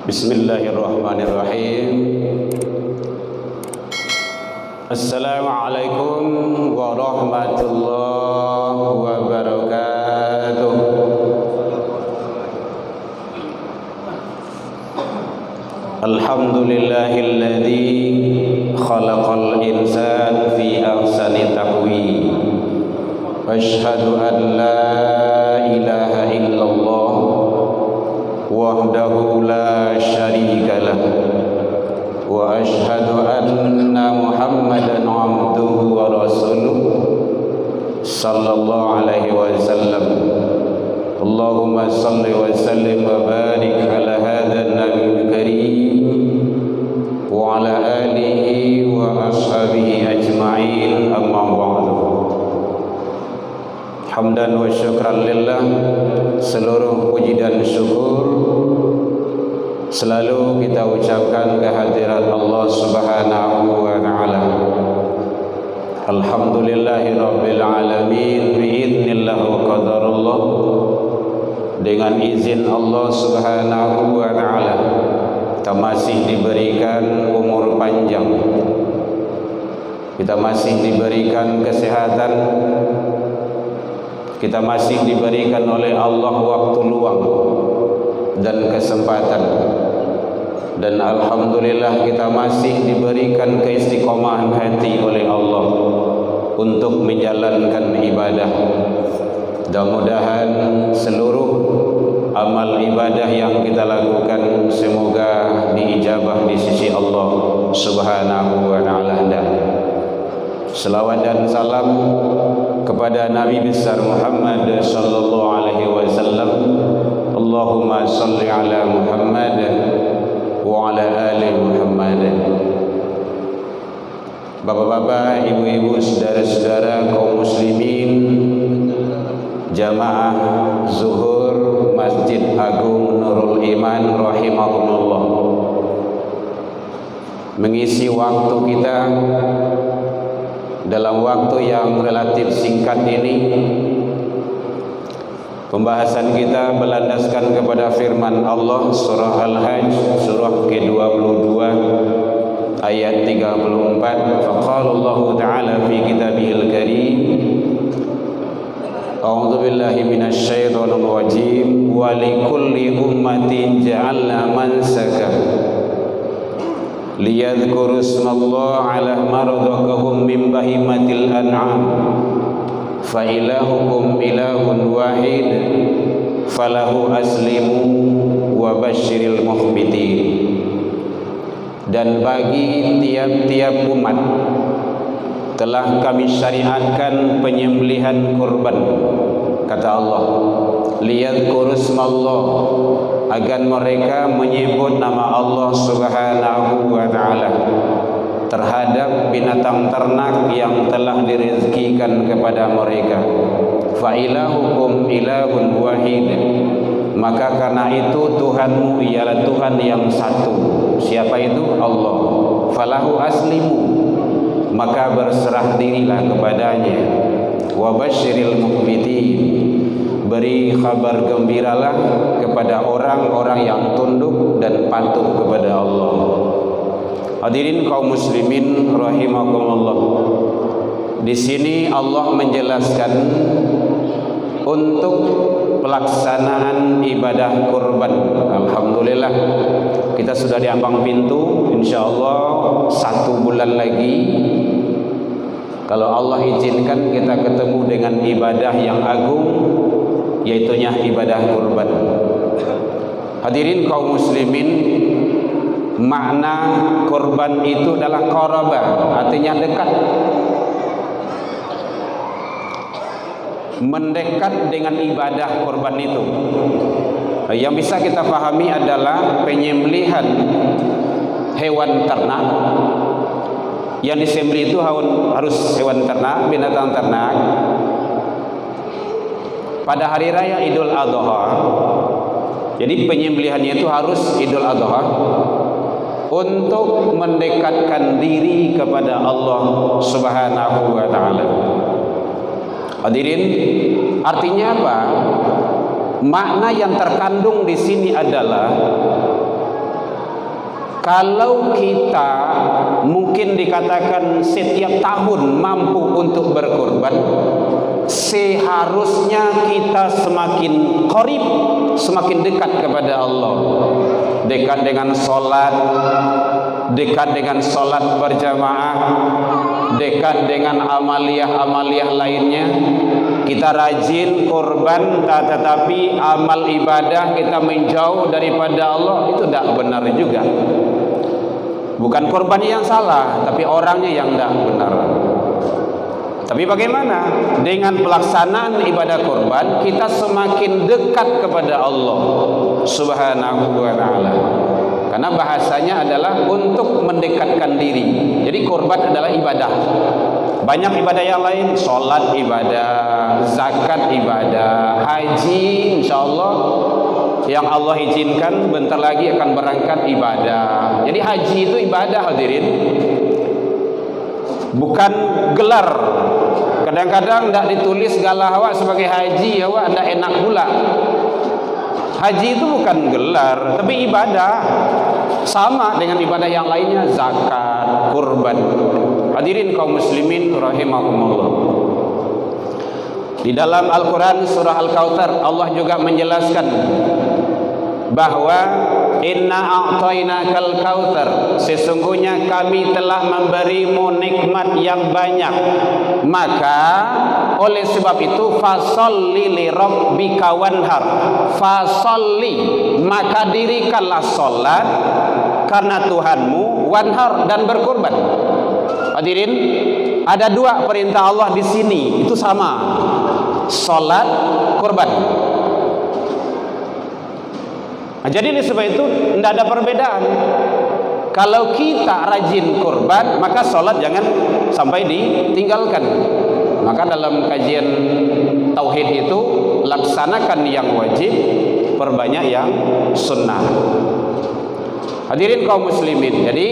Bismillahirrahmanirrahim. Assalamualaikum warahmatullahi wabarakatuh. Alhamdulillahilladzi khalaqal insana fi ahsani taqwim. Wa asyhadu an la ilaha illallah wahdahu la syarika lah wa asyhadu anna Muhammadan abduhu wa rasuluh sallallahu alaihi wasallam. Allahumma salli wa sallim wa barik ala hadzal nabiyil karim wa ala alihi wa ashabihi ajma'in, amma ba'du. Hamdan wa syukran lillah, seluruh puji dan syukur selalu kita ucapkan kehadirat Allah Subhanahu wa ta'ala. Alhamdulillahi rabbil alamin, bi'idnillah wa qadarullah. Dengan izin Allah Subhanahu wa ta'ala, kita masih diberikan umur panjang, kita masih diberikan kesehatan, kita masih diberikan oleh Allah waktu luang dan kesempatan, dan alhamdulillah kita masih diberikan keistiqomahan hati oleh Allah untuk menjalankan ibadah. Mudah-mudahan seluruh amal ibadah yang kita lakukan semoga diijabah di sisi Allah Subhanahu wa ta'ala. Selawat dan salam kepada Nabi besar Muhammad sallallahu alaihi wasallam. Allahumma salli ala Muhammad wa ala ali Muhammad. Bapak-bapak, ibu-ibu, saudara-saudara kaum muslimin, jamaah zuhur Masjid Agung Nurul Iman rahimakumullah, mengisi waktu kita dalam waktu yang relatif singkat ini. Pembahasan kita berlandaskan kepada firman Allah surah Al-Hajj surah ke-22 ayat 34. Faqala Allah Ta'ala fi kitabihil karim, a'udzu billahi minasy syaithanir rajim, wa likulli ummatin ja'alna mansaka liyadhkuru ismallaha 'ala ma razaqahum min bahimatil an'am fa ilahukum ilahun wahid falahu aslimu wa basyiril mukhbitin. Dan bagi tiap-tiap umat telah kami syariatkan penyembelihan kurban, kata Allah, liyadhkuru ismallah, agar mereka menyebut nama Allah Subhanahu wa ta'ala terhadap binatang ternak yang telah direzekikan kepada mereka. Fa ilahukum ilahun wahid, maka karena itu Tuhanmu ialah Tuhan yang satu. Siapa itu? Allah. Falahu aslimu, maka berserah dirilah kepadanya. Wa basyiril mukhbitin, beri kabar gembiralah kepada orang-orang yang tunduk dan patuh kepada Allah. Hadirin kaum muslimin rahimakumullah. Di sini Allah menjelaskan untuk pelaksanaan ibadah kurban. Alhamdulillah kita sudah di ambang pintu, insyaallah 1 bulan lagi kalau Allah izinkan kita ketemu dengan ibadah yang agung, yaitunya ibadah kurban. Hadirin kaum muslimin, makna kurban itu adalah qarabah, artinya dekat, mendekat dengan ibadah kurban itu. Yang bisa kita pahami adalah penyembelihan hewan ternak. Yang disembelih itu harus hewan ternak, binatang ternak. Pada hari raya Idul Adha, jadi penyembelihannya itu harus Idul Adha untuk mendekatkan diri kepada Allah Subhanahu wa ta'ala. Hadirin, artinya apa? Makna yang terkandung di sini adalah Kalau kita mungkin dikatakan setiap tahun mampu untuk berkorban, seharusnya kita semakin qarib, semakin dekat kepada Allah. Dekat dengan sholat, dekat dengan sholat berjamaah, dekat dengan amaliyah-amaliyah lainnya. Kita rajin korban, tetapi amal ibadah kita menjauh daripada Allah, itu tidak benar juga. Bukan korbannya yang salah, tapi orangnya yang tidak benar. Tapi bagaimana dengan pelaksanaan ibadah korban, kita semakin dekat kepada Allah Subhanahu wa ta'ala. Karena bahasanya adalah untuk mendekatkan diri. Jadi korban adalah ibadah. Banyak ibadah yang lain, sholat ibadah, zakat ibadah, haji insyaallah yang Allah izinkan bentar lagi akan berangkat ibadah. Jadi haji itu ibadah, hadirin, bukan gelar. Kadang-kadang tidak ditulis galah awak sebagai haji, awak tidak enak pula. Haji itu bukan gelar, tapi ibadah. Sama dengan ibadah yang lainnya, zakat, kurban. Hadirin kaum muslimin rahimakumullah. Di dalam Al-Quran surah Al-Kautsar, Allah juga menjelaskan bahwa inna a'tainakal kautsar, sesungguhnya kami telah memberimu nikmat yang banyak, maka oleh sebab itu fasholli li rabbika wanhar, fasholli, maka dirikanlah salat karena Tuhanmu, wanhar, dan berkorban. Hadirin, ada dua perintah Allah di sini, itu sama, salat, korban. Nah, jadi oleh sebab itu tidak ada perbedaan. Kalau kita rajin korban, maka sholat jangan sampai ditinggalkan. Maka dalam kajian tauhid itu, laksanakan yang wajib, perbanyak yang sunnah. Hadirin kaum muslimin, jadi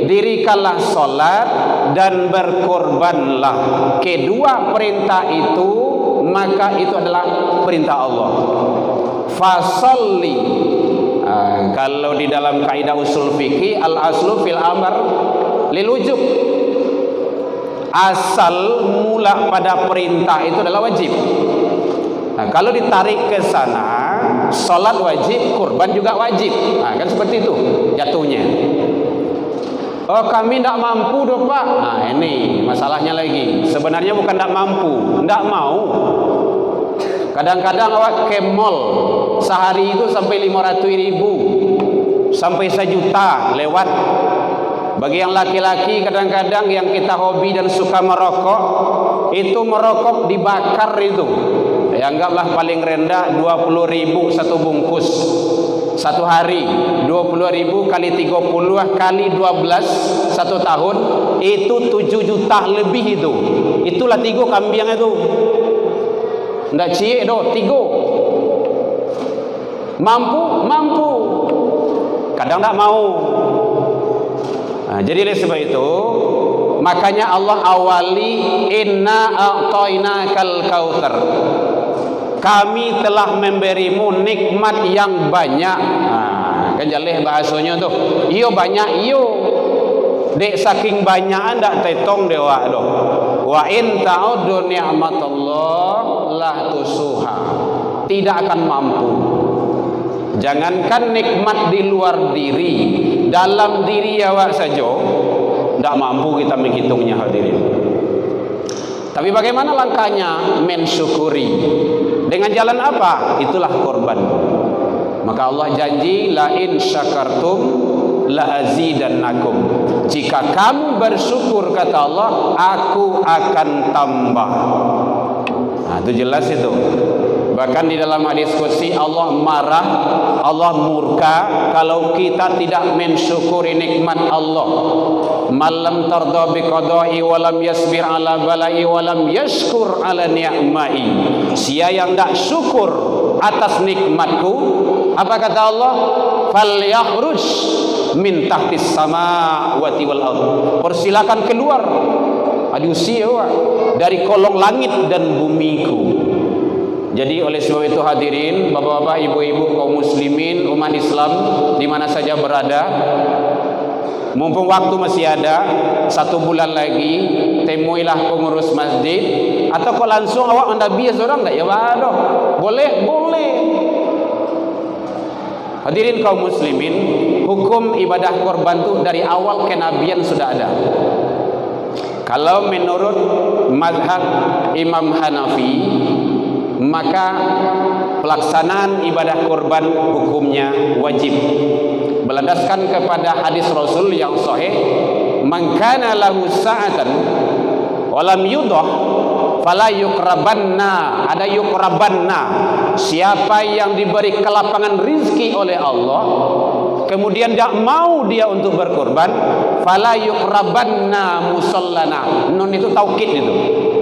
dirikanlah sholat dan berkorbanlah. Kedua perintah itu, maka itu adalah perintah Allah. Fasolli. Kalau di dalam kaidah usul fikih, al aslu fil amr lil wujub. Asal mula pada perintah itu adalah wajib. Nah, kalau ditarik ke sana, salat wajib, kurban juga wajib. Nah, kan seperti itu jatuhnya. Oh, kami tidak mampu doh Pak. Nah, ini masalahnya lagi. Sebenarnya bukan tidak mampu, tidak mau. Kadang-kadang awak ke mall sehari itu sampai 500.000 sampai 1 juta lewat. Bagi yang laki-laki, kadang-kadang yang kita hobi dan suka merokok, itu merokok dibakar itu. Ya, anggaplah paling rendah 20.000 satu bungkus satu hari. 20.000 kali 30 kali 12 satu tahun, itu 7 juta lebih itu. Itulah 3 kambing itu. Ndak cie do 3. Mampu, kadang tak mau. Nah, jadi oleh sebab itu, makanya Allah awali inna a'tainakal kautsar, kami telah memberimu nikmat yang banyak. Nah, kan jaleh bahasanya tuh, iyo banyak iyo, dek saking banyak ndak tetong dewa doh. Wa in ta'uddu ni'matallah la tusuha, tidak akan mampu. Jangankan nikmat di luar diri, dalam diri awak saja tidak mampu kita menghitungnya, hadirin. Tapi bagaimana langkahnya? Mensyukuri. Dengan jalan apa? Itulah korban. Maka Allah janji, la in syakartum la azidannakum. Jika kamu bersyukur, kata Allah, aku akan tambah. Nah, itu jelas itu. Bahkan di dalam hadis qudsi Allah marah, Allah murka kalau kita tidak mensyukuri nikmat Allah. Malam tarda biqada'i walam yasbir ala bala'i walam yashkur ala ni'mai. Siapa yang tidak syukur atas nikmatku, apa kata Allah? Falyakhruj min tahtis samawati wal ardh. Persilakan keluar, diusir dari kolong langit dan bumiku. Jadi oleh sebab itu hadirin, bapak-bapak, ibu-ibu, kaum muslimin, umat Islam di mana saja berada, Mumpung waktu masih ada, 1 bulan lagi, temuilah pengurus masjid, atau kok langsung awak mendabi seorang enggak? Ya waduh, boleh. Hadirin kaum muslimin, hukum ibadah korban itu dari awal kenabian sudah ada. Kalau menurut mazhab Imam Hanafi, maka pelaksanaan ibadah korban hukumnya wajib, berlandaskan kepada hadis Rasul yang sahih, man kana lahu sa'atan wa lam yudah fala yukrabanna. Ada yukrabanna, siapa yang diberi kelapangan rizki oleh Allah kemudian tidak mau dia untuk berkorban, fala yukrabanna musallana. Nun itu taukid itu,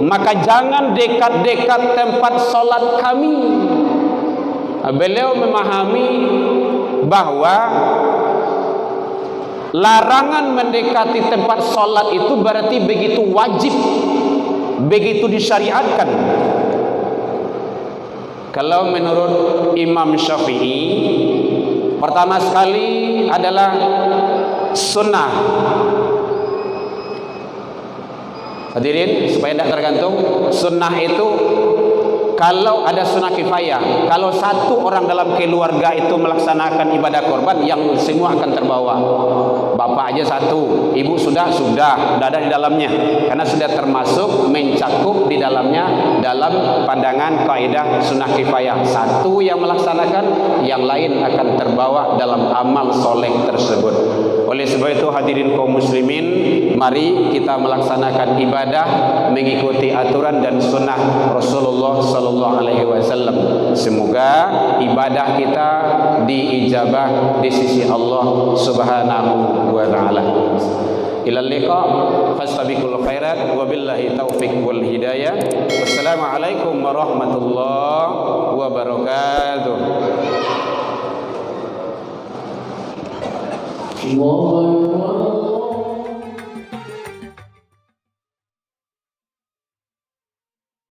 maka jangan dekat-dekat tempat solat kami. Beliau memahami bahwa larangan mendekati tempat solat itu berarti begitu wajib, begitu disyariatkan. Kalau menurut Imam Syafi'i, pertama sekali adalah sunnah. Hadirin, supaya tidak tergantung, sunnah itu kalau ada sunnah kifayah, kalau satu orang dalam keluarga itu melaksanakan ibadah korban, yang semua akan terbawa. Bapak aja satu, ibu sudah ada di dalamnya, karena sudah termasuk mencakup di dalamnya dalam pandangan kaidah sunnah kifayah. Satu yang melaksanakan, yang lain akan terbawa dalam amal soleh tersebut. Oleh sebab itu hadirin kaum muslimin, mari kita melaksanakan ibadah mengikuti aturan dan sunnah Rasulullah sallallahu alaihi wasallam. Semoga ibadah kita diijabah di sisi Allah Subhanahu wa taala. Ilal liqa, fastabiqul khairat, wabillahi taufiq wal hidayah. Wassalamualaikum warahmatullahi wabarakatuh. Allahu Akbar.